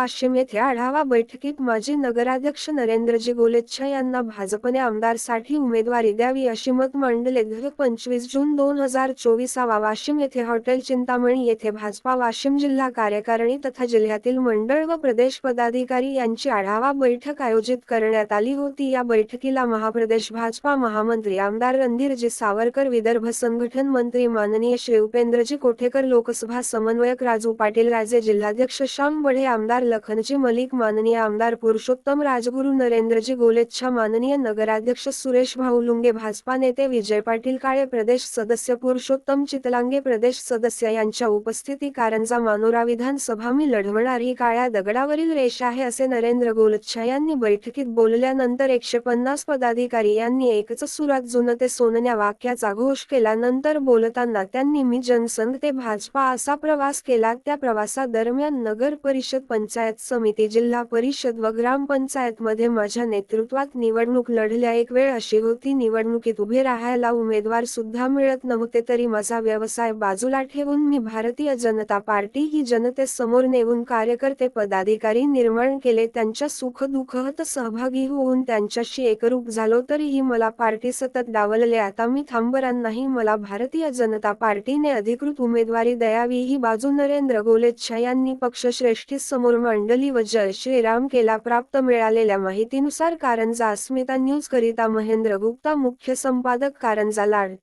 वाशिम येथे आढावा बैठकीत माजी नगराध्यक्ष नरेंद्रजी गोलेच्छा यांना भाजपने आमदारसाठी उमेदवारी द्यावी अशी मत मांडले. 25 जून 2024 वाशिम येथे हॉटेल चिंतामणी येथे भाजपा वाशिम जिल्हा कार्यकारिणी तथा जिल्ह्यातील मंडळ व प्रदेश पदाधिकारी यांची आढावा बैठक आयोजित करण्यात आली होती. या बैठकीला महाप्रदेश भाजपा महामंत्री आमदार रणधीरजी सावरकर, विदर्भ संघटन मंत्री माननीय श्री उपेंद्रजी कोठेकर, लोकसभा समन्वयक राजू पाटील राजे, जिल्हाध्यक्ष श्याम बढे, आमदार लखनजी मलिक, माननीय आमदार पुरुषोत्तम राजगुरू, नरेंद्रजी गोलेच्छा, माननीय नगराध्यक्ष सुरेश भाऊ लुंगे, भाजपा नेते विजय पाटील काळे, प्रदेश सदस्य पुरुषोत्तम चितलांगे, प्रदेश सदस्य यांच्या उपस्थिती. कारंजा मानोरा विधानसभा मी लढवणार ही काळ्या दगडावरील रेषा आहे असे नरेंद्र गोलेच्छा यांनी बैठकीत बोलल्यानंतर 150 पदाधिकारी यांनी एकच सुरात जुनं ते सोनं या वाक्याचा घोष केला. नंतर बोलताना त्यांनी मी जनसंघ ते भाजपा असा प्रवास केला. त्या प्रवासादरम्यान नगर परिषद, पंचायत समिती, जिल्हा परिषद व ग्रामपंचायत मध्ये माझ्या नेतृत्वात निवडणूक लढल्या. एक वेळ अशी होती निवडणुकीत उभे राहायला उमेदवार सुद्धा मिळत नव्हते, तरी माझा व्यवसाय बाजूला ठेवून मी भारतीय जनता पार्टी ही जनतेसमोर नेऊन कार्यकर्ते पदाधिकारी निर्माण केले. त्यांच्या सुख-दुःखात सहभागी होऊन त्यांच्याशी एकरूप झालो. तरीही मला पार्टी सतत डावलले. आता मी थांबणार नाही. मला भारतीय जनता पार्टीने अधिकृत उमेदवारी द्यावी ही बाजू नरेंद्र गोलेच्छा यांनी पक्षश्रेष्ठींसमोर मांडली व जय श्रीराम केला. प्राप्त मिळालेल्या माहितीनुसार कारंजा अस्मिता न्यूज करिता महेंद्र गुप्ता, मुख्य संपादक कारंजा लाड.